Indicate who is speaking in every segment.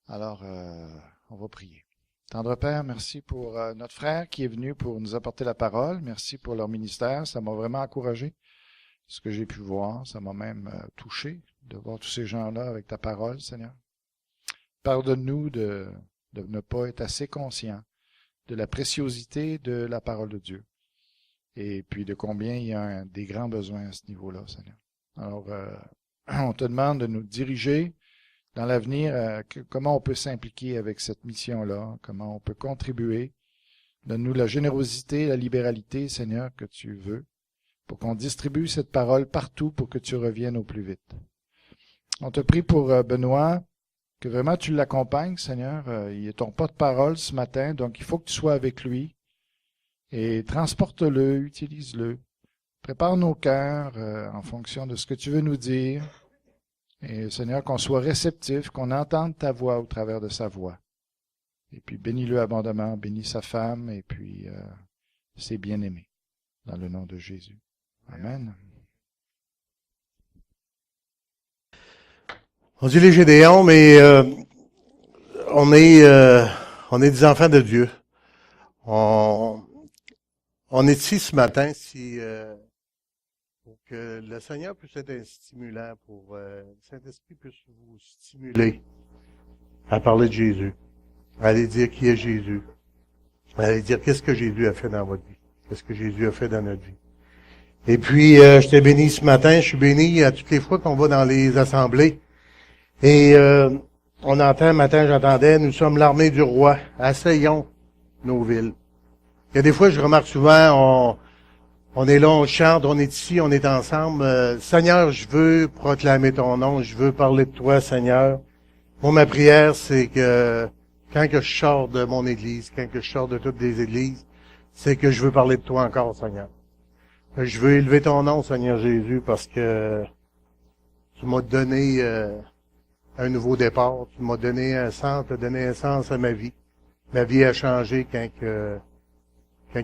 Speaker 1: Alors, on va prier. Tendre Père, merci pour notre frère qui est venu pour nous apporter la parole. Merci pour leur ministère. Ça m'a vraiment encouragé, ce que j'ai pu voir. Ça m'a même touché de voir tous ces gens-là avec ta parole, Seigneur. Pardonne-nous de ne pas être assez conscients de la préciosité de la parole de Dieu et puis de combien il y a des grands besoins à ce niveau-là, Seigneur. Alors, on te demande de nous diriger dans l'avenir, comment on peut s'impliquer avec cette mission-là, comment on peut contribuer. Donne-nous la générosité, la libéralité, Seigneur, que tu veux, pour qu'on distribue cette parole partout pour que tu reviennes au plus vite. On te prie pour Benoît, que vraiment tu l'accompagnes, Seigneur. Il est ton porte-parole ce matin, donc il faut que tu sois avec lui. Et transporte-le, utilise-le. Prépare nos cœurs en fonction de ce que tu veux nous dire. Et Seigneur, qu'on soit réceptif, qu'on entende ta voix au travers de sa voix. Et puis bénis-le abondamment, bénis sa femme et puis ses bien-aimés. Dans le nom de Jésus. Amen.
Speaker 2: On dit les Gédéons, mais on est des enfants de Dieu. On est ici ce matin pour que le Seigneur puisse être un stimulant, pour le Saint-Esprit puisse vous stimuler à parler de Jésus, à aller dire qui est Jésus, à aller dire qu'est-ce que Jésus a fait dans votre vie, qu'est-ce que Jésus a fait dans notre vie. Et puis, je t'ai béni ce matin, je suis béni à toutes les fois qu'on va dans les assemblées. Et on entend, un matin, j'entendais, nous sommes l'armée du roi, asseyons nos villes. Il y a des fois, je remarque souvent, on est là, on chante, on est ici, on est ensemble. Seigneur, je veux proclamer ton nom, je veux parler de toi, Seigneur. Moi, ma prière, c'est que quand que je sors de mon église, quand que je sors de toutes les églises, c'est que je veux parler de toi encore, Seigneur. Je veux élever ton nom, Seigneur Jésus, parce que tu m'as donné un nouveau départ, tu m'as donné un sens, tu as donné un sens à ma vie. Ma vie a changé quand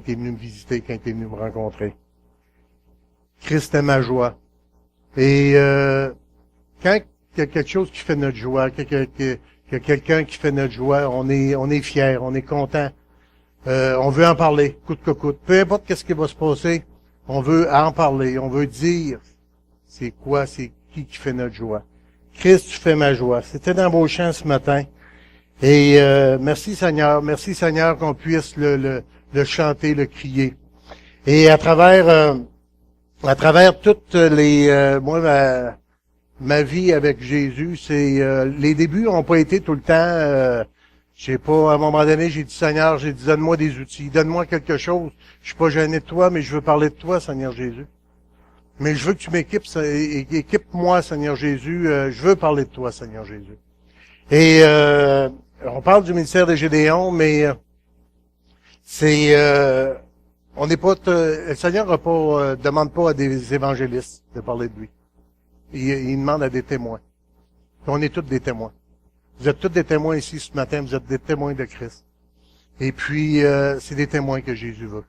Speaker 2: tu es venu me visiter, quand tu es venu me rencontrer. Christ est ma joie. Et quand il y a quelque chose qui fait notre joie, qu'il y a quelqu'un qui fait notre joie, on est fiers, on est content. On veut en parler, coûte que coûte. Peu importe qu'est-ce qui va se passer, on veut en parler, on veut dire c'est quoi, c'est qui fait notre joie. Christ, tu fais ma joie. C'était dans vos chants ce matin. Et merci Seigneur qu'on puisse le chanter, le crier. Et à travers toutes les moi ma vie avec Jésus, c'est les débuts n'ont pas été tout le temps je sais pas, à un moment donné, j'ai dit Seigneur, j'ai dit donne-moi des outils, donne-moi quelque chose. Je suis pas gêné de toi, mais je veux parler de toi, Seigneur Jésus. Mais je veux que tu m'équipes, équipe-moi, Seigneur Jésus, je veux parler de toi, Seigneur Jésus. Et on parle du ministère des Gédéons, mais c'est on n'est pas le Seigneur demande pas à des évangélistes de parler de lui. Il demande à des témoins. On est tous des témoins. Vous êtes tous des témoins ici ce matin, vous êtes des témoins de Christ. Et puis c'est des témoins que Jésus veut.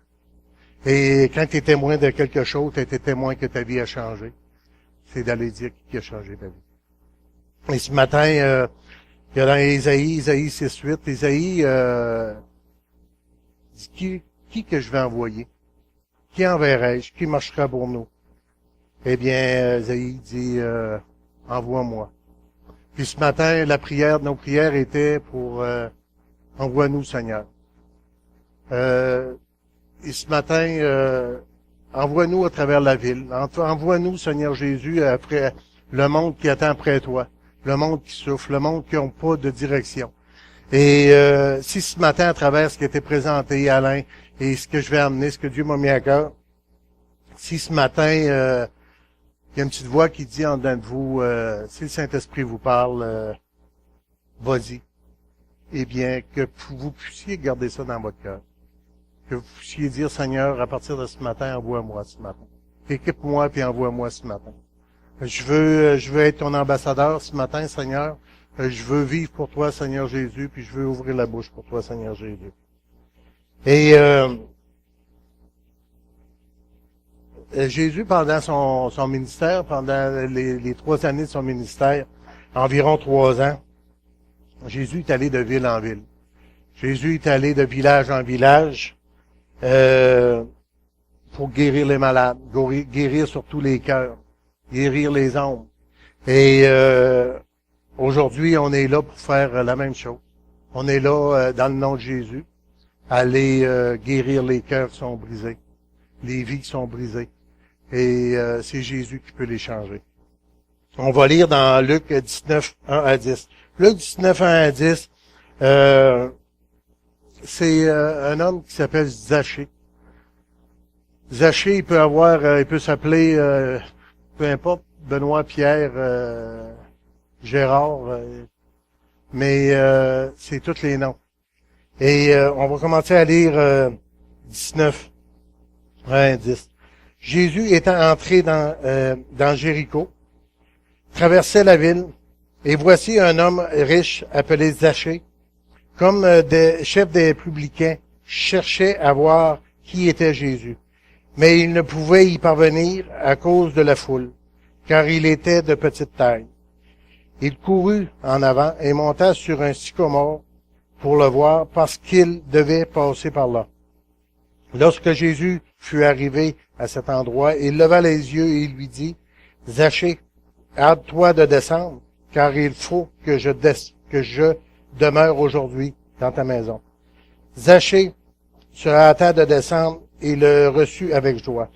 Speaker 2: Et quand tu es témoin de quelque chose, tu as été témoin que ta vie a changé. C'est d'aller dire qui a changé ta vie. Et ce matin, il y a dans Isaïe 6:8, Isaïe dit qui que je vais envoyer? Qui enverrai-je? Qui marchera pour nous? Eh bien, Isaïe dit envoie-moi. Puis ce matin, nos prières étaient pour envoie-nous, Seigneur. Et ce matin, envoie-nous à travers la ville. Envoie-nous, Seigneur Jésus, après le monde qui attend après toi. Le monde qui souffre, le monde qui n'a pas de direction. Et si ce matin, à travers ce qui a été présenté, Alain, et ce que je vais amener, ce que Dieu m'a mis à cœur, si ce matin, il y a une petite voix qui dit en dedans de vous, si le Saint-Esprit vous parle, vas-y. Eh bien, que vous puissiez garder ça dans votre cœur. Que vous puissiez dire, Seigneur, à partir de ce matin, envoie-moi ce matin. Équipe-moi puis envoie-moi ce matin. Je veux être ton ambassadeur ce matin, Seigneur. Je veux vivre pour toi, Seigneur Jésus, puis je veux ouvrir la bouche pour toi, Seigneur Jésus. Et Jésus, pendant son ministère, pendant les 3 années de son ministère, environ 3 ans, Jésus est allé de ville en ville. Jésus est allé de village en village pour guérir les malades, guérir surtout les cœurs, guérir les âmes. Et aujourd'hui, on est là pour faire la même chose. On est là dans le nom de Jésus, aller guérir les cœurs qui sont brisés, les vies qui sont brisées. Et c'est Jésus qui peut les changer. On va lire dans Luc 19, 1 à 10. Luc 19, 1 à 10, c'est un homme qui s'appelle Zachée. Zachée, il peut s'appeler, peu importe, Benoît, Pierre, Gérard, mais c'est tous les noms. Et on va commencer à lire 19, 1 à 10. Jésus étant entré dans Jéricho, traversait la ville, et voici un homme riche appelé Zachée, comme des chefs des publicains, cherchait à voir qui était Jésus. Mais il ne pouvait y parvenir à cause de la foule, car il était de petite taille. Il courut en avant et monta sur un sycomore pour le voir, parce qu'il devait passer par là. Lorsque Jésus fut arrivé à cet endroit, il leva les yeux et il lui dit, « Zachée, hâte-toi de descendre, car il faut que je demeure aujourd'hui dans ta maison. » Zachée se hâta de descendre et le reçut avec joie.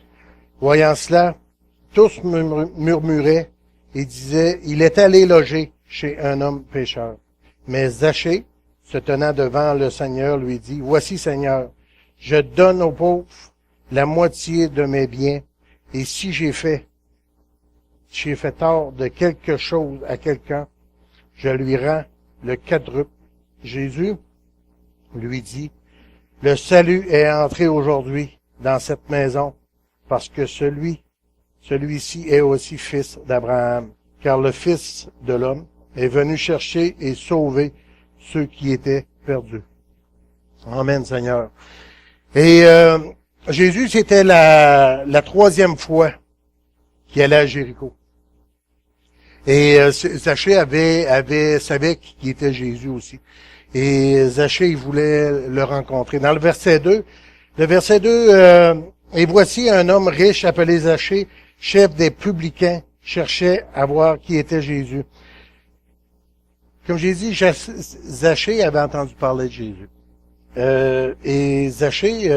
Speaker 2: Voyant cela, tous murmuraient et disaient, « Il est allé loger chez un homme pécheur. » Mais Zachée, se tenant devant le Seigneur, lui dit, « Voici, Seigneur, je donne aux pauvres la moitié de mes biens, et si j'ai fait tort de quelque chose à quelqu'un, je lui rends le quadruple. » Jésus lui dit, « Le salut est entré aujourd'hui dans cette maison, parce que celui-ci est aussi fils d'Abraham, car le Fils de l'homme est venu chercher et sauver ceux qui étaient perdus. » Amen, Seigneur. Et Jésus, c'était la troisième fois qu'il allait à Jéricho. Et Zachée savait qui était Jésus aussi. Et Zachée, il voulait le rencontrer. Dans le verset 2, et voici un homme riche appelé Zachée, chef des publicains, cherchait à voir qui était Jésus. Comme j'ai dit, Zachée avait entendu parler de Jésus. Et Zachée,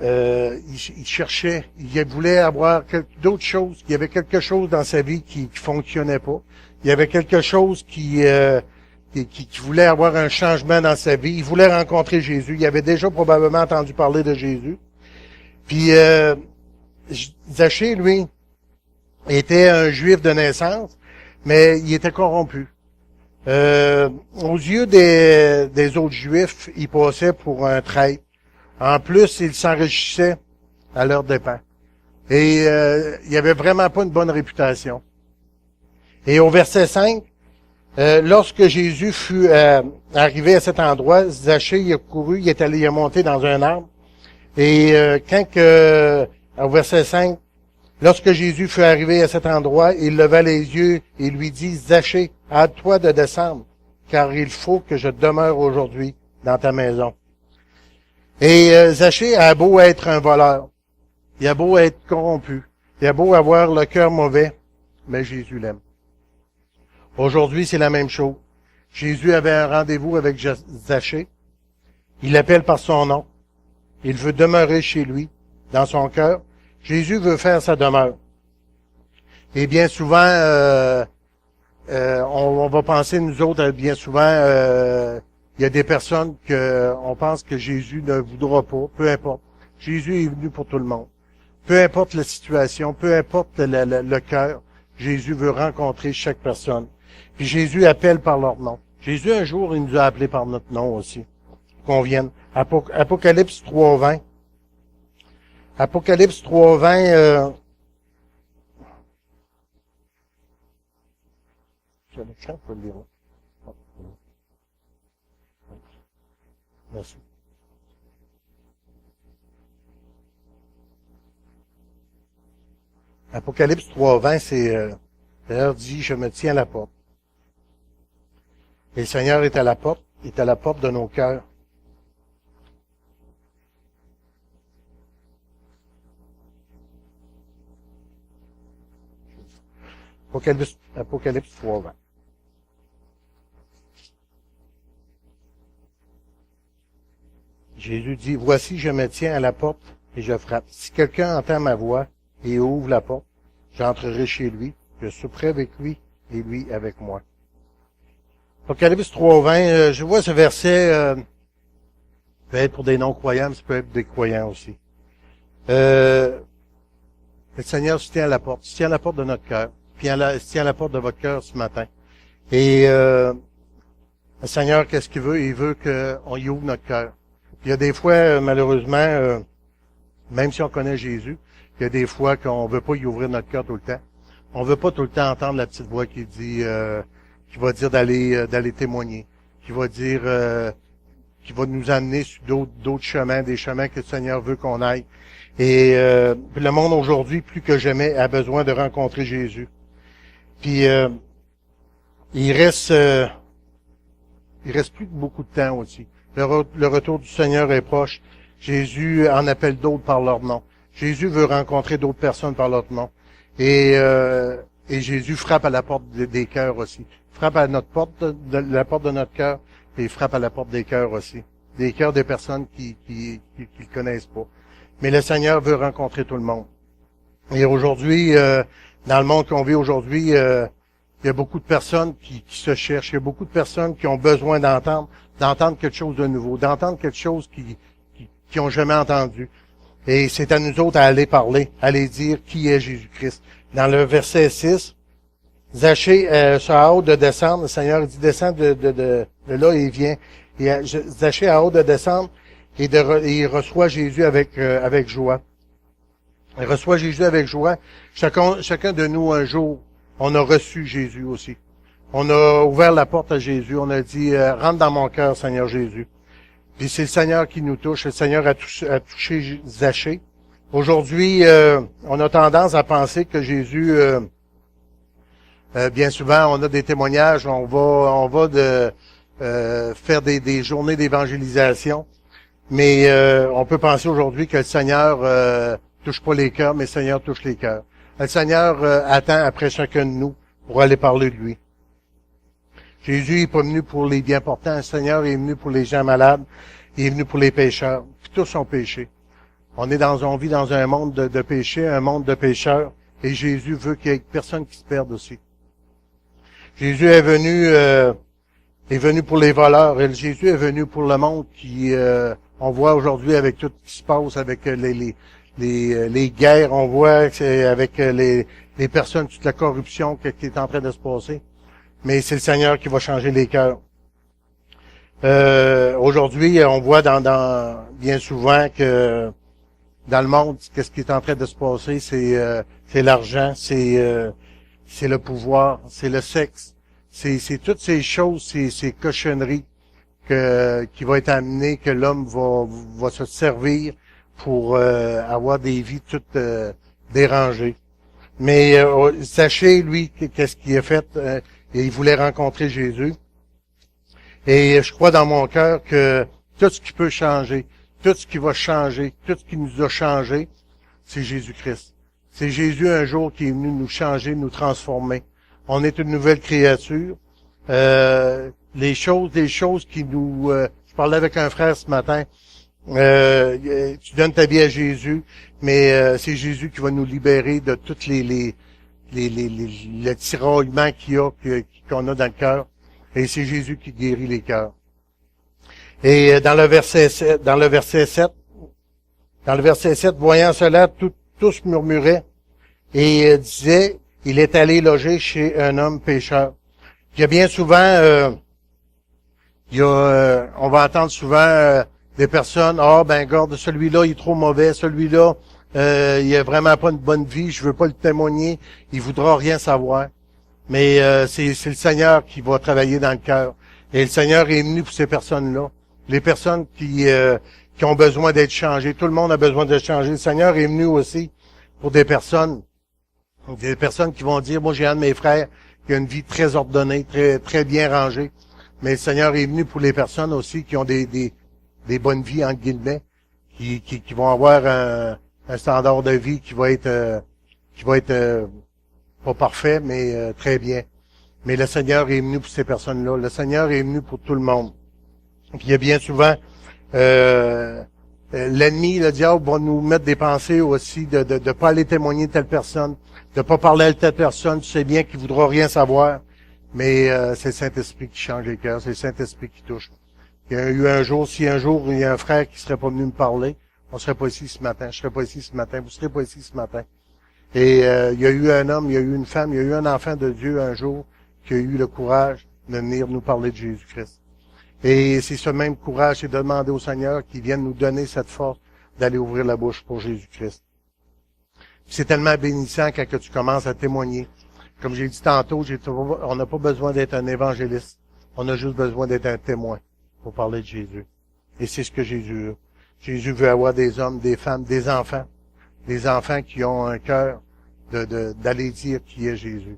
Speaker 2: il cherchait, il voulait avoir d'autres choses. Il y avait quelque chose dans sa vie qui fonctionnait pas. Il y avait quelque chose qui voulait avoir un changement dans sa vie. Il voulait rencontrer Jésus. Il avait déjà probablement entendu parler de Jésus. Puis Zachée, lui, était un juif de naissance, mais il était corrompu. Aux yeux des autres juifs, il passait pour un traître. En plus, il s'enrichissait à leurs dépens. Et il avait vraiment pas une bonne réputation. Et au verset 5, lorsque Jésus fut arrivé à cet endroit, Zachée il a couru, il est monté dans un arbre. Et au verset 5, lorsque Jésus fut arrivé à cet endroit, il leva les yeux et lui dit, « Zachée, hâte-toi de descendre, car il faut que je demeure aujourd'hui dans ta maison. » Et Zachée a beau être un voleur, il a beau être corrompu, il a beau avoir le cœur mauvais, mais Jésus l'aime. Aujourd'hui, c'est la même chose. Jésus avait un rendez-vous avec Zachée. Il l'appelle par son nom. Il veut demeurer chez lui, dans son cœur. Jésus veut faire sa demeure. Et bien souvent, on va penser, nous autres, bien souvent, il y a des personnes on pense que Jésus ne voudra pas, peu importe. Jésus est venu pour tout le monde. Peu importe la situation, peu importe le cœur, Jésus veut rencontrer chaque personne. Puis Jésus appelle par leur nom. Jésus, un jour, il nous a appelés par notre nom aussi. Qu'on vienne. Apocalypse 3:20. Apocalypse 3:20, Merci. Apocalypse 3:20, c'est, d'ailleurs dit, je me tiens à la porte. Et le Seigneur est à la porte, de nos cœurs. Apocalypse 3, 20. Jésus dit, voici, je me tiens à la porte et je frappe. Si quelqu'un entend ma voix et ouvre la porte, j'entrerai chez lui, je souperai avec lui et lui avec moi. Apocalypse 3, 20, je vois ce verset, peut être pour des non-croyants, mais ça peut être des croyants aussi. Le Seigneur se tient à la porte, se tient à la porte de notre cœur, puis se tient à la porte de votre cœur ce matin. Et le Seigneur, qu'est-ce qu'il veut? Il veut qu'on y ouvre notre cœur. Il y a des fois, malheureusement, même si on connaît Jésus, il y a des fois qu'on veut pas y ouvrir notre cœur tout le temps. On veut pas tout le temps entendre la petite voix qui dit, qui va dire d'aller témoigner, qui va dire, qui va nous amener sur d'autres chemins, des chemins que le Seigneur veut qu'on aille. Et le monde aujourd'hui, plus que jamais, a besoin de rencontrer Jésus. Puis il reste plus beaucoup de temps aussi. Le retour du Seigneur est proche. Jésus en appelle d'autres par leur nom. Jésus veut rencontrer d'autres personnes par leur nom. Et Jésus frappe à la porte des cœurs aussi. Frappe à notre porte, la porte de notre cœur, et il frappe à la porte des cœurs aussi. Des cœurs des personnes qui le connaissent pas. Mais le Seigneur veut rencontrer tout le monde. Et aujourd'hui, dans le monde qu'on vit aujourd'hui, il y a beaucoup de personnes qui se cherchent. Il y a beaucoup de personnes qui ont besoin d'entendre quelque chose de nouveau, d'entendre quelque chose qui ont jamais entendu. Et c'est à nous autres à aller parler, à aller dire qui est Jésus-Christ. Dans le verset 6, Zachée se hâte de descendre. Le Seigneur dit, descend de là et il vient. Et Zachée a hâte de descendre et il reçoit Jésus avec joie. Il reçoit Jésus avec joie. Chacun de nous, un jour, on a reçu Jésus aussi. On a ouvert la porte à Jésus. On a dit, rentre dans mon cœur, Seigneur Jésus. Puis c'est le Seigneur qui nous touche. Le Seigneur a touché Zachée. Aujourd'hui, on a tendance à penser que Jésus, bien souvent, on a des témoignages, on va faire des journées d'évangélisation, mais on peut penser aujourd'hui que le Seigneur touche pas les cœurs, mais le Seigneur touche les cœurs. Le Seigneur attend après chacun de nous pour aller parler de lui. Jésus n'est pas venu pour les bien portants, le Seigneur est venu pour les gens malades, il est venu pour les pécheurs, puis tous ont péché. On vit dans un monde de péché, un monde de pécheurs, et Jésus veut qu'il y ait personne qui se perde aussi. Jésus est venu pour les voleurs, et Jésus est venu pour le monde qui, on voit aujourd'hui avec tout ce qui se passe, avec les guerres, on voit avec les personnes, toute la corruption qui est en train de se passer. Mais c'est le Seigneur qui va changer les cœurs. Aujourd'hui, on voit bien souvent que dans le monde, qu'est-ce qui est en train de se passer, c'est l'argent, c'est le pouvoir, c'est le sexe, c'est toutes ces choses, ces cochonneries qui vont être amenées, que l'homme va se servir pour avoir des vies toutes dérangées. Mais sachez, lui, qu'est-ce qu'il a fait? Il voulait rencontrer Jésus. Et je crois dans mon cœur que tout ce qui peut changer, tout ce qui va changer, tout ce qui nous a changé, c'est Jésus-Christ. C'est Jésus un jour qui est venu nous changer, nous transformer. On est une nouvelle créature. Les choses qui nous... je parlais avec un frère ce matin. Tu donnes ta vie à Jésus, mais c'est Jésus qui va nous libérer de toutes le tiraillement qu'on a dans le cœur. Et c'est Jésus qui guérit les cœurs. Et dans le verset 7, voyant cela, tous murmuraient et disaient, il est allé loger chez un homme pécheur. Il y a bien souvent, on va entendre souvent des personnes, regarde, celui-là, il est trop mauvais, celui-là, il a vraiment pas une bonne vie, je veux pas le témoigner, il voudra rien savoir. Mais c'est le Seigneur qui va travailler dans le cœur. Et le Seigneur est venu pour ces personnes-là. Les personnes qui ont besoin d'être changées. Tout le monde a besoin d'être changé. Le Seigneur est venu aussi pour des personnes qui vont dire, moi j'ai un de mes frères qui a une vie très ordonnée, très très bien rangée. Mais le Seigneur est venu pour les personnes aussi qui ont des bonnes vies, entre guillemets, qui vont avoir un standard de vie qui va être pas parfait, mais très bien. Mais le Seigneur est venu pour ces personnes-là. Le Seigneur est venu pour tout le monde. Puis il y a bien souvent l'ennemi, le diable, va nous mettre des pensées aussi de pas aller témoigner de telle personne, de pas parler à telle personne. Tu sais bien qu'il voudra rien savoir. Mais c'est le Saint-Esprit qui change les cœurs, c'est le Saint-Esprit qui touche. Il y a eu un jour, si un jour il y a un frère qui serait pas venu me parler, on serait pas ici ce matin, je serais pas ici ce matin, vous serez pas ici ce matin. Et il y a eu un homme, il y a eu une femme, il y a eu un enfant de Dieu un jour qui a eu le courage de venir nous parler de Jésus-Christ. Et c'est ce même courage, c'est de demander au Seigneur qu'il vienne nous donner cette force d'aller ouvrir la bouche pour Jésus-Christ. C'est tellement bénissant quand que tu commences à témoigner. Comme j'ai dit tantôt, on n'a pas besoin d'être un évangéliste. On a juste besoin d'être un témoin pour parler de Jésus. Et c'est ce que Jésus a. Jésus veut avoir des hommes, des femmes, des enfants qui ont un cœur d'aller dire qui est Jésus.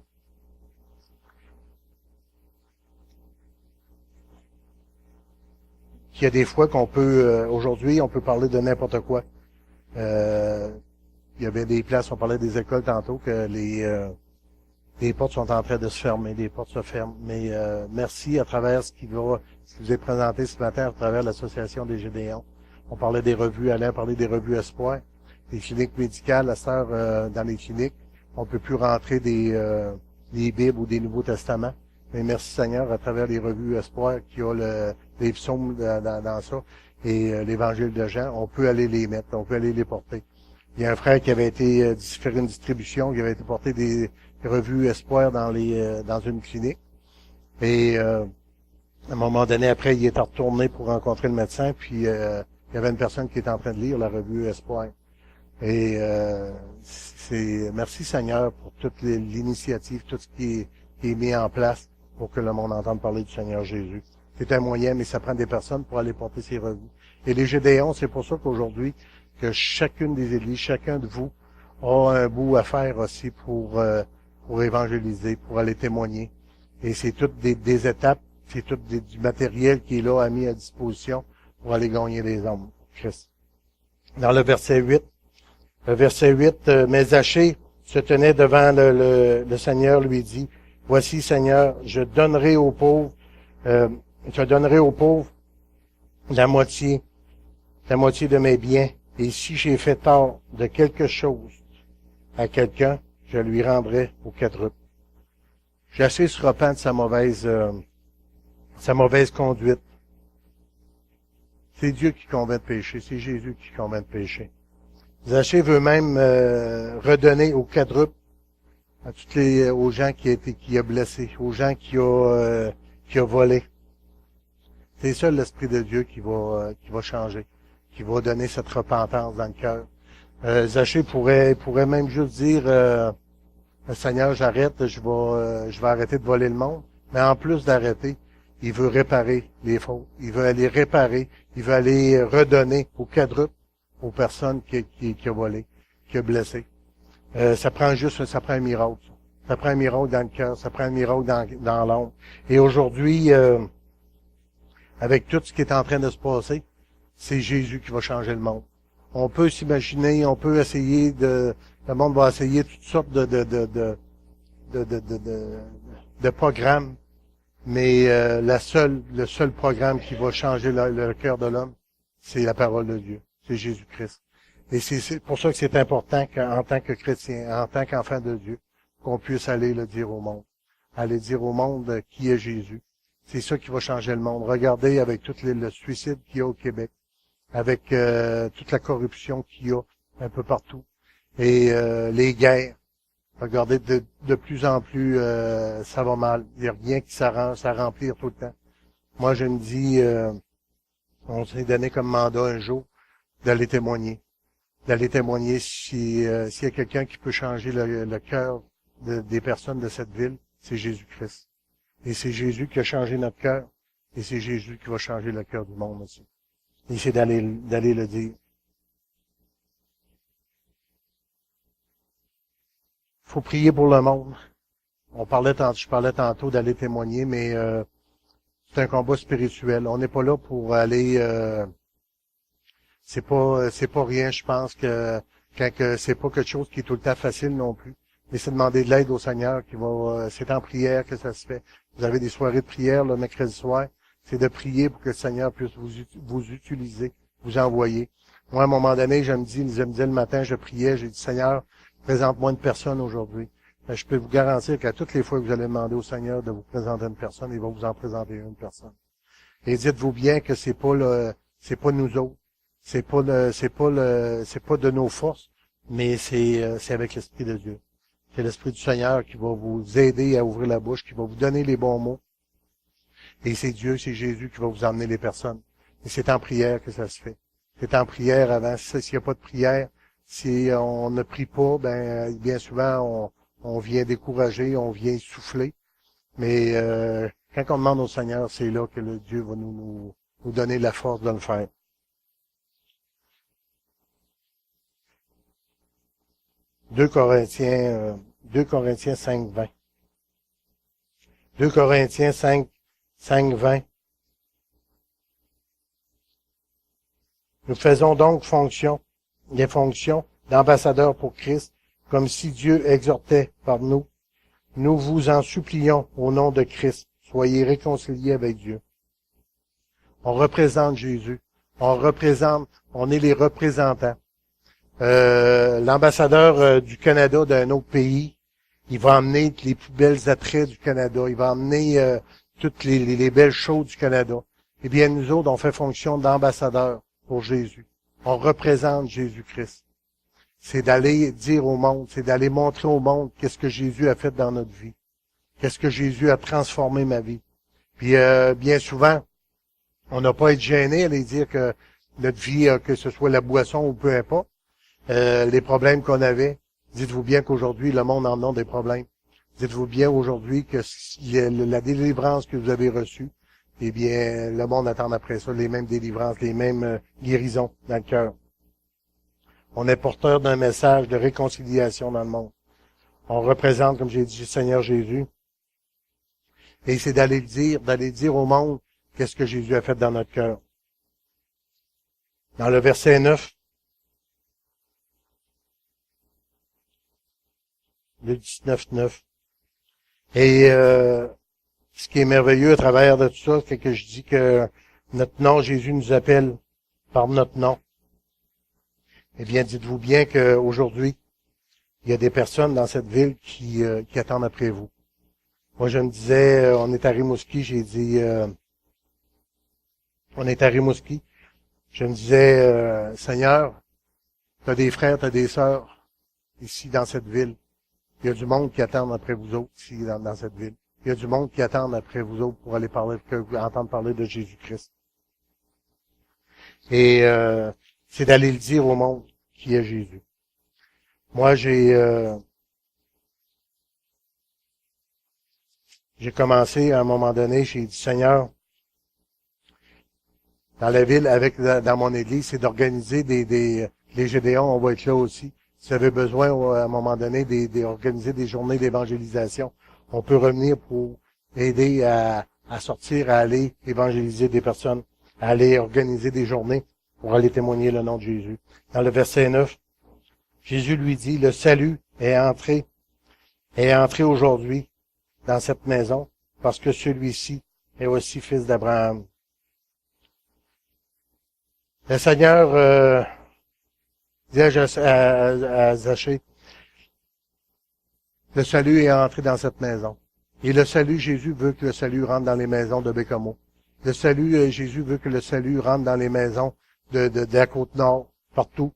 Speaker 2: Il y a des fois qu'on peut, aujourd'hui, on peut parler de n'importe quoi. Il y avait des places, on parlait des écoles tantôt, que les portes sont en train de se fermer, les portes se ferment. Mais merci à travers ce qui vous est présenté ce matin à travers l'association des Gédéons. On parlait des revues, Alain parlait des revues Espoir, des cliniques médicales, à cette heure, dans les cliniques, on peut plus rentrer des Bibles ou des Nouveaux Testaments. Mais merci Seigneur, à travers les revues Espoir, qui a les psaumes dans ça, et l'Évangile de Jean, on peut aller les mettre, on peut aller les porter. Il y a un frère qui avait été faire une distribution, qui avait été porter des revues Espoir dans une clinique. Et à un moment donné, après, il est retourné pour rencontrer le médecin, puis il y avait une personne qui était en train de lire la revue Espoir. Et merci Seigneur pour toute l'initiative, tout ce qui est mis en place pour que le monde entende parler du Seigneur Jésus. C'est un moyen, mais ça prend des personnes pour aller porter ces revues. Et les Gédéons, c'est pour ça qu'aujourd'hui, que chacune des églises, chacun de vous a un bout à faire aussi pour évangéliser, pour aller témoigner. Et c'est toutes des étapes, c'est tout du matériel qui est là, à mis à disposition pour aller gagner les hommes. Christ. Dans le verset 8, mais Zachée se tenait devant le Seigneur, lui dit, voici Seigneur, je te donnerai aux pauvres la moitié de mes biens, et si j'ai fait tort de quelque chose à quelqu'un, je lui rendrai au quadruple. Zachée se repent de sa mauvaise conduite. C'est Dieu qui convainc de péché, c'est Jésus qui convainc de péché. Zachée veut même redonner au quadruple à aux gens qui a blessé, aux gens qui a volé. C'est ça l'Esprit de Dieu qui va changer, qui va donner cette repentance dans le cœur. Zachée pourrait même juste dire Seigneur, j'arrête, je vais arrêter de voler le monde. Mais en plus d'arrêter, il veut réparer les fautes. Il veut aller réparer, il veut aller redonner au quadruple aux personnes qui a volé, qui a blessé. Ça prend un miracle. Ça prend un miracle dans le cœur, ça prend un miracle dans l'ombre. Et aujourd'hui, avec tout ce qui est en train de se passer, c'est Jésus qui va changer le monde. On peut s'imaginer, on peut essayer le monde va essayer toutes sortes de programmes, mais le seul programme qui va changer le cœur de l'homme, c'est la parole de Dieu, c'est Jésus-Christ. Et c'est pour ça que c'est important qu'en tant que chrétien, en tant qu'enfant de Dieu, qu'on puisse aller le dire au monde. Aller dire au monde qui est Jésus. C'est ça qui va changer le monde. Regardez avec tout le suicide qu'il y a au Québec, avec toute la corruption qu'il y a un peu partout, et les guerres. Regardez, de plus en plus, ça va mal. Il n'y a rien qui s'arrange, ça remplir tout le temps. Moi, je me dis, on s'est donné comme mandat un jour d'aller témoigner. D'aller témoigner s'il y a quelqu'un qui peut changer le cœur des personnes de cette ville, c'est Jésus-Christ. Et c'est Jésus qui a changé notre cœur, et c'est Jésus qui va changer le cœur du monde aussi. Et c'est d'aller le dire. Faut prier pour le monde. Je parlais tantôt d'aller témoigner, mais c'est un combat spirituel. On n'est pas là pour aller... c'est pas rien, je pense que c'est pas quelque chose qui est tout le temps facile non plus. Mais c'est demander de l'aide au Seigneur qui va... c'est en prière que ça se fait. Vous avez des soirées de prière le mercredi soir. C'est de prier pour que le Seigneur puisse vous utiliser, vous envoyer. Moi, à un moment donné, je me disais le matin, je priais, j'ai dit, Seigneur, présente-moi une personne aujourd'hui. Je peux vous garantir qu'à toutes les fois que vous allez demander au Seigneur de vous présenter une personne, il va vous en présenter une personne. Et dites-vous bien que c'est pas nous autres. C'est pas de nos forces, mais c'est avec l'Esprit de Dieu. C'est l'Esprit du Seigneur qui va vous aider à ouvrir la bouche, qui va vous donner les bons mots. Et c'est Dieu, c'est Jésus qui va vous emmener les personnes. Et c'est en prière que ça se fait. C'est en prière avant. S'il n'y a pas de prière, si on ne prie pas, ben bien souvent on vient décourager, on vient souffler. Mais quand on demande au Seigneur, c'est là que le Dieu va nous donner la force de le faire. 2 Corinthiens 5:20. 2 Corinthiens 5:20. Nous faisons donc des fonctions d'ambassadeurs pour Christ, comme si Dieu exhortait par nous. Nous vous en supplions au nom de Christ. Soyez réconciliés avec Dieu. On représente Jésus. On est les représentants. L'ambassadeur du Canada d'un autre pays, il va emmener les plus belles attraits du Canada. Il va emmener toutes les belles choses du Canada. Eh bien, nous autres, on fait fonction d'ambassadeurs pour Jésus. On représente Jésus-Christ. C'est d'aller dire au monde, c'est d'aller montrer au monde qu'est-ce que Jésus a fait dans notre vie. Qu'est-ce que Jésus a transformé ma vie. Puis, bien souvent, on n'a pas à être gêné à aller dire que notre vie, que ce soit la boisson ou peu importe, les problèmes qu'on avait. Dites-vous bien qu'aujourd'hui, le monde en a des problèmes. Dites-vous bien aujourd'hui que la délivrance que vous avez reçue, eh bien, le monde attend après ça les mêmes délivrances, les mêmes guérisons dans le cœur. On est porteur d'un message de réconciliation dans le monde. On représente, comme j'ai dit, le Seigneur Jésus. Et c'est d'aller dire au monde qu'est-ce que Jésus a fait dans notre cœur. Dans le verset 9, le 19:9. Et ce qui est merveilleux à travers de tout ça, c'est que je dis que notre nom, Jésus nous appelle par notre nom. Eh bien, dites-vous bien qu'aujourd'hui, il y a des personnes dans cette ville qui attendent après vous. Moi, je me disais, on est à Rimouski, j'ai dit, on est à Rimouski. Je me disais, Seigneur, t'as des frères, t'as des sœurs ici dans cette ville. Il y a du monde qui attend après vous autres ici dans cette ville. Il y a du monde qui attend après vous autres pour aller entendre parler de Jésus-Christ. Et c'est d'aller le dire au monde qui est Jésus. Moi, j'ai commencé à un moment donné, j'ai dit, Seigneur, dans la ville, dans mon église, c'est d'organiser les Gédéons, on va être là aussi. Si vous avez besoin, à un moment donné, d'organiser des journées d'évangélisation, on peut revenir pour aider à sortir, à aller évangéliser des personnes, à aller organiser des journées pour aller témoigner le nom de Jésus. Dans le verset 9, Jésus lui dit, le salut est entré aujourd'hui dans cette maison, parce que celui-ci est aussi fils d'Abraham. Le Seigneur dit à Zachée, le salut est entré dans cette maison. Et le salut, Jésus veut que le salut rentre dans les maisons de Bécamo. Le salut, Jésus veut que le salut rentre dans les maisons de la Côte-Nord, partout.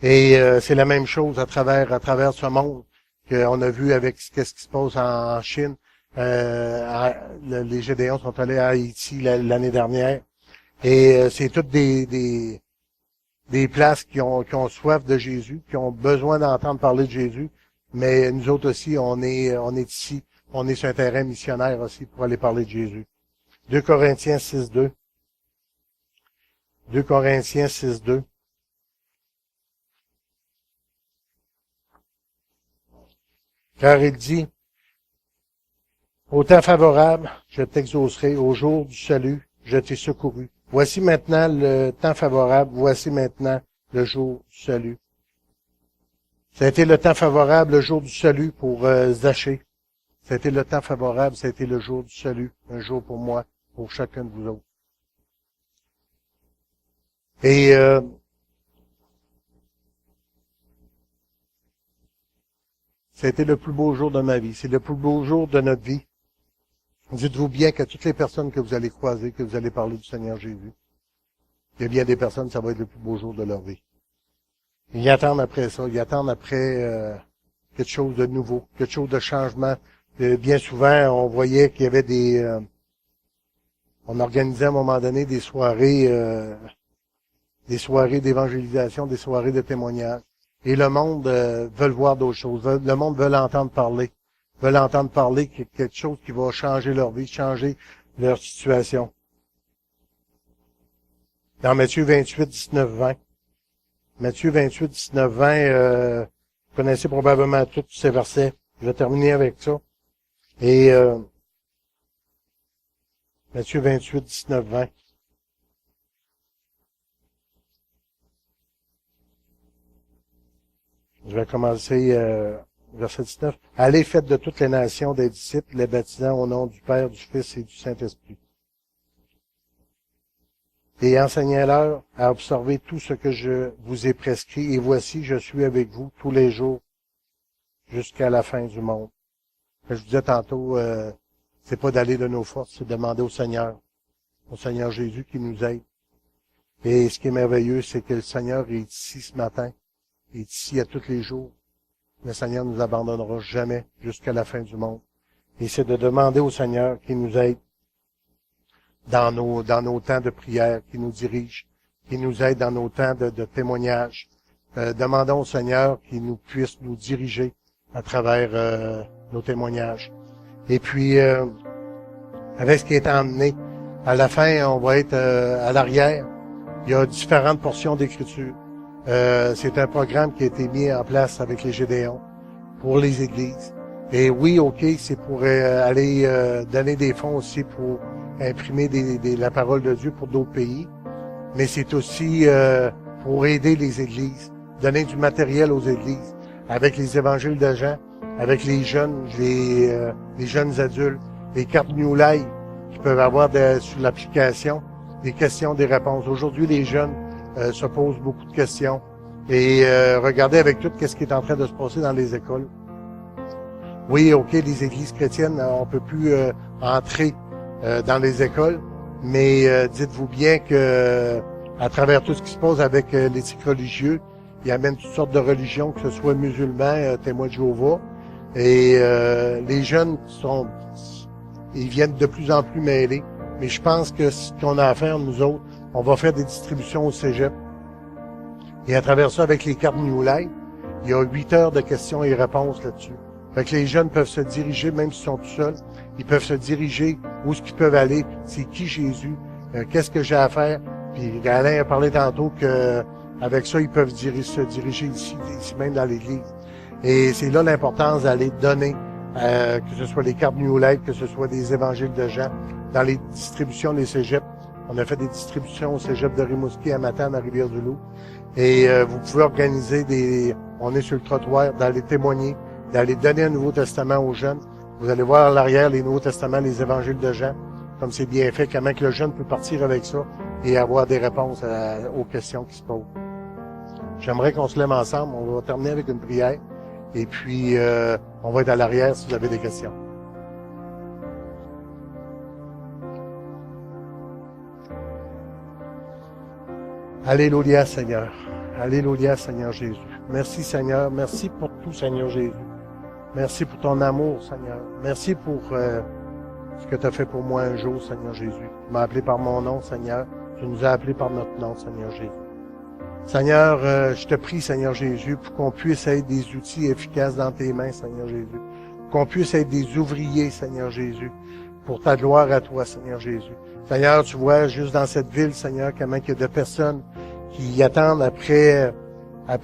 Speaker 2: Et c'est la même chose à travers ce monde qu'on a vu avec ce qui se passe en Chine. Les Gédéons sont allés à Haïti l'année dernière. Et c'est toutes des places qui ont soif de Jésus, qui ont besoin d'entendre parler de Jésus. Mais nous autres aussi, on est ici. On est sur un terrain missionnaire aussi pour aller parler de Jésus. 2 Corinthiens 6:2. 2 Corinthiens 6:2. Car il dit, Au temps favorable, je t'exaucerai. Au jour du salut, je t'ai secouru. Voici maintenant le temps favorable. Voici maintenant le jour du salut. Ça a été le temps favorable, le jour du salut pour Zachée. Ça a été le temps favorable, ça a été le jour du salut. Un jour pour moi, pour chacun de vous autres. Et ça a été le plus beau jour de ma vie. C'est le plus beau jour de notre vie. Dites-vous bien qu'à toutes les personnes que vous allez croiser, que vous allez parler du Seigneur Jésus, il y a bien des personnes, ça va être le plus beau jour de leur vie. Ils attendent après ça, ils attendent après quelque chose de nouveau, quelque chose de changement. Bien souvent, on voyait qu'il y avait on organisait à un moment donné des soirées d'évangélisation, des soirées de témoignage. Et le monde veut voir d'autres choses. Le monde veut entendre parler. Veulent entendre parler quelque chose qui va changer leur vie, changer leur situation. Dans Matthieu 28, 19, 20. Matthieu 28, 19, 20, vous connaissez probablement tous ces versets. Je vais terminer avec ça. Et Matthieu 28, 19, 20. Je vais commencer verset 19. Allez, faites de toutes les nations des disciples, les baptisant au nom du Père, du Fils et du Saint-Esprit. Et enseignez-leur à observer tout ce que je vous ai prescrit, et voici, je suis avec vous tous les jours jusqu'à la fin du monde. Je vous disais tantôt, c'est pas d'aller de nos forces, c'est de demander au Seigneur Jésus qui nous aide. Et ce qui est merveilleux, c'est que le Seigneur est ici ce matin, il est ici à tous les jours. Le Seigneur ne nous abandonnera jamais jusqu'à la fin du monde. Et c'est de demander au Seigneur qu'il nous aide dans nos temps de prière, qu'il nous dirige, qu'il nous aide dans nos temps de témoignage. Demandons au Seigneur qu'il nous puisse nous diriger à travers nos témoignages. Et puis, avec ce qui est emmené, à la fin, on va être à l'arrière. Il y a différentes portions d'Écriture. C'est un programme qui a été mis en place avec les Gédéons pour les églises. Et oui, OK, c'est pour aller donner des fonds aussi pour imprimer la parole de Dieu pour d'autres pays. Mais c'est aussi pour aider les églises, donner du matériel aux églises, avec les évangiles de Jean, avec les jeunes, les jeunes adultes, les cartes New Life qu'ils peuvent avoir sur l'application, des questions, des réponses. Aujourd'hui, les jeunes se posent beaucoup de questions. Et regardez avec tout ce qui est en train de se passer dans les écoles. Oui, OK, les églises chrétiennes, on peut plus entrer dans les écoles, mais dites-vous bien que à travers tout ce qui se passe avec l'éthique religieuse, il y a même toutes sortes de religions, que ce soit musulmans, témoins de Jéhovah, et les jeunes ils viennent de plus en plus mêlés. Mais je pense que ce qu'on a à faire, nous autres, on va faire des distributions au cégep. Et à travers ça, avec les cartes New Life, il y a 8 heures de questions et réponses là-dessus. Fait que les jeunes peuvent se diriger, même s'ils sont tout seuls, ils peuvent se diriger où est-ce qu'ils peuvent aller, c'est qui Jésus, qu'est-ce que j'ai à faire. Puis Alain a parlé tantôt que avec ça, ils peuvent se diriger ici même dans l'église. Et c'est là l'importance d'aller donner, que ce soit les cartes New Life, que ce soit des évangiles de Jean, dans les distributions des cégeps. On a fait des distributions au cégep de Rimouski, à Matane, à Rivière-du-Loup. Et vous pouvez organiser on est sur le trottoir, d'aller témoigner, d'aller donner un Nouveau Testament aux jeunes. Vous allez voir à l'arrière les Nouveaux Testaments, les évangiles de Jean, comme c'est bien fait, comment que le jeune peut partir avec ça et avoir des réponses aux questions qui se posent. J'aimerais qu'on se lève ensemble, on va terminer avec une prière, et puis on va être à l'arrière si vous avez des questions. Alléluia, Seigneur. Alléluia, Seigneur Jésus. Merci, Seigneur. Merci pour tout, Seigneur Jésus. Merci pour ton amour, Seigneur. Merci pour ce que tu as fait pour moi un jour, Seigneur Jésus. Tu m'as appelé par mon nom, Seigneur. Tu nous as appelés par notre nom, Seigneur Jésus. Seigneur, je te prie, Seigneur Jésus, pour qu'on puisse être des outils efficaces dans tes mains, Seigneur Jésus. Qu'on puisse être des ouvriers, Seigneur Jésus, pour ta gloire à toi, Seigneur Jésus. Seigneur, tu vois, juste dans cette ville, Seigneur, comment il y a de personnes qui attendent après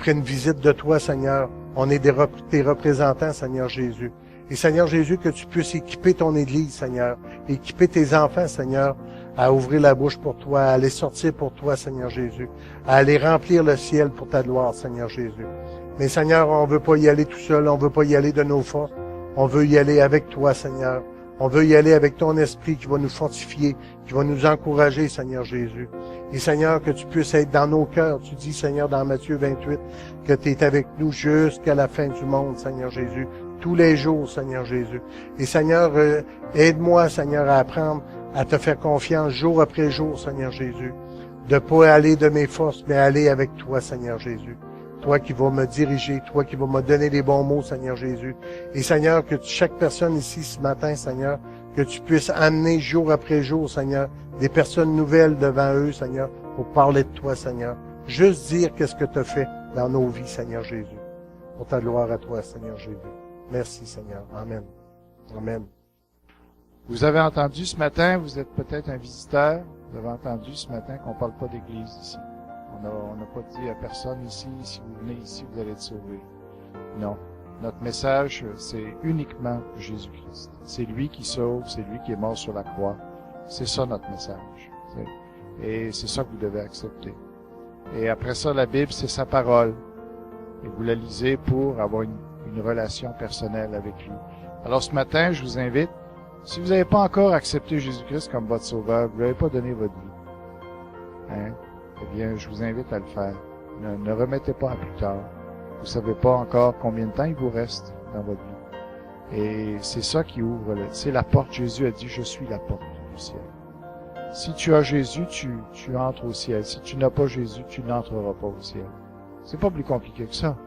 Speaker 2: une visite de toi, Seigneur. On est tes représentants, Seigneur Jésus. Et Seigneur Jésus, que tu puisses équiper ton Église, Seigneur, équiper tes enfants, Seigneur, à ouvrir la bouche pour toi, à aller sortir pour toi, Seigneur Jésus, à aller remplir le ciel pour ta gloire, Seigneur Jésus. Mais Seigneur, on veut pas y aller tout seul, on veut pas y aller de nos forces, on veut y aller avec toi, Seigneur. On veut y aller avec ton esprit qui va nous fortifier, qui va nous encourager, Seigneur Jésus. Et Seigneur, que tu puisses être dans nos cœurs. Tu dis, Seigneur, dans Matthieu 28, que tu es avec nous jusqu'à la fin du monde, Seigneur Jésus. Tous les jours, Seigneur Jésus. Et Seigneur, aide-moi, Seigneur, à apprendre à te faire confiance jour après jour, Seigneur Jésus. De pas aller de mes forces, mais aller avec toi, Seigneur Jésus. Toi qui vas me diriger, toi qui vas me donner les bons mots, Seigneur Jésus. Et Seigneur, que chaque personne ici ce matin, Seigneur, que tu puisses amener jour après jour, Seigneur, des personnes nouvelles devant eux, Seigneur, pour parler de toi, Seigneur. Juste dire qu'est-ce que tu as fait dans nos vies, Seigneur Jésus. Pour ta gloire à toi, Seigneur Jésus. Merci, Seigneur. Amen. Amen.
Speaker 1: Vous avez entendu ce matin, vous êtes peut-être un visiteur, vous avez entendu ce matin qu'on parle pas d'église ici. On n'a pas dit à personne ici, si vous venez ici, vous allez être sauvé. Non. Notre message, c'est uniquement Jésus-Christ. C'est lui qui sauve, c'est lui qui est mort sur la croix. C'est ça notre message. Et c'est ça que vous devez accepter. Et après ça, la Bible, c'est sa parole. Et vous la lisez pour avoir une relation personnelle avec lui. Alors ce matin, je vous invite, si vous n'avez pas encore accepté Jésus-Christ comme votre sauveur, vous n'avez pas donné votre vie. Hein? Eh bien, je vous invite à le faire. Ne remettez pas à plus tard. Vous savez pas encore combien de temps il vous reste dans votre vie. Et c'est ça qui ouvre, c'est la porte. Jésus a dit, je suis la porte du ciel. Si tu as Jésus, tu entres au ciel. Si tu n'as pas Jésus, tu n'entreras pas au ciel. C'est pas plus compliqué que ça.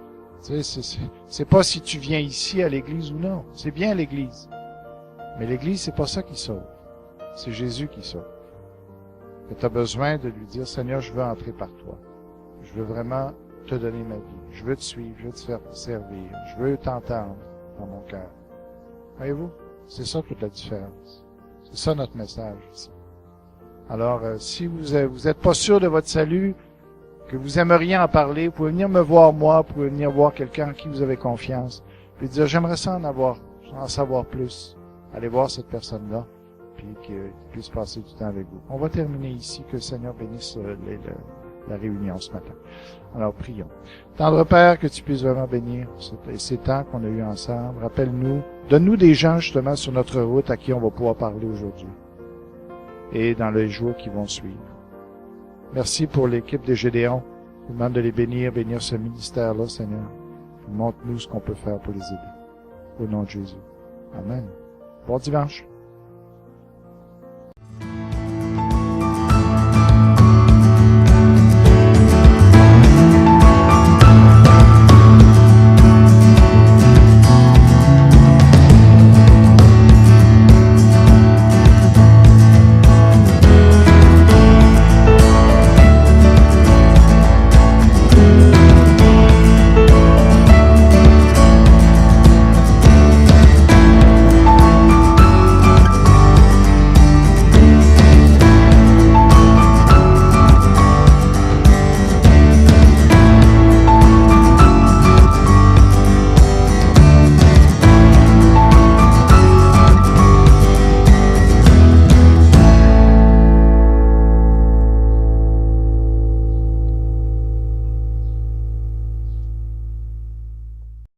Speaker 1: C'est pas si tu viens ici à l'église ou non. C'est bien l'église. Mais l'église, c'est pas ça qui sauve. C'est Jésus qui sauve. Que tu as besoin de lui dire, Seigneur, je veux entrer par toi. Je veux vraiment te donner ma vie. Je veux te suivre, je veux te faire servir. Je veux t'entendre dans mon cœur. Voyez-vous? C'est ça toute la différence. C'est ça notre message ici. Alors, si vous êtes pas sûr de votre salut, que vous aimeriez en parler, vous pouvez venir me voir moi, vous pouvez venir voir quelqu'un en qui vous avez confiance, puis dire, j'aimerais ça en savoir plus. Allez voir cette personne-là, puis qu'il puisse passer du temps avec vous. On va terminer ici, que le Seigneur bénisse la réunion ce matin. Alors, prions. Tendre Père, que tu puisses vraiment bénir ces temps qu'on a eu ensemble. Rappelle-nous, donne-nous des gens justement sur notre route à qui on va pouvoir parler aujourd'hui et dans les jours qui vont suivre. Merci pour l'équipe de Gédéon. Je vous demande de les bénir ce ministère-là, Seigneur. Montre-nous ce qu'on peut faire pour les aider. Au nom de Jésus. Amen. Bon dimanche.